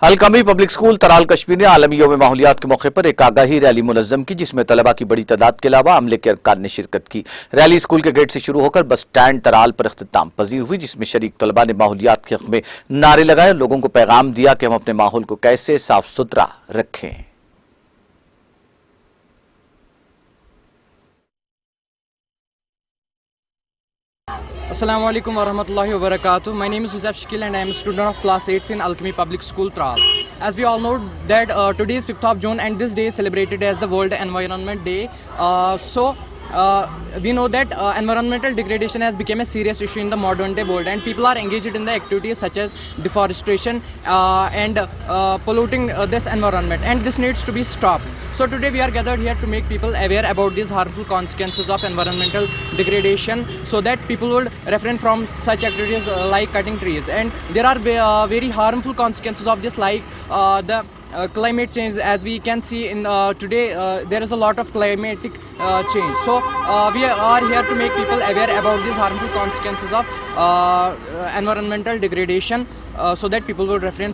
कमी public school तराल कश्मीर ने आलमी योम माहौलियात के मौके पर एक आगाही रैली मुनज़्ज़म की, जिसमें तलबा की बड़ी तादाद के अलावा अमले के अरकान ने शिरकत की। रैली स्कूल के गेट से शुरू होकर बस स्टैंड तराल पर इख्तिताम पजीर हुई, जिसमें शरीक तलबा ने माहौलियात के हक़ में नारे लगाए और लोगों को पैगाम दिया कि हम अपने माहौल को कैसे साफ सुथरा रखें। Assalamu alaikum warahmatullahi wabarakatuh. My name is Joseph Shakil and I am a student of class 8th in Kami Public School, Tral. As we all know that today is 5th of June and this day is celebrated as the World Environment Day. We know that environmental degradation has become a serious issue in the modern day world, and people are engaged in the activities such as deforestation and polluting this environment, and this needs to be stopped. So today we are gathered here to make people aware about these harmful consequences of environmental degradation, so that people will refrain from such activities like cutting trees. And there are very harmful consequences of this, like the climate change. As we can see in today there is a lot of climatic change. So we are here to make people aware about these harmful consequences of environmental degradation, so that people will refrain.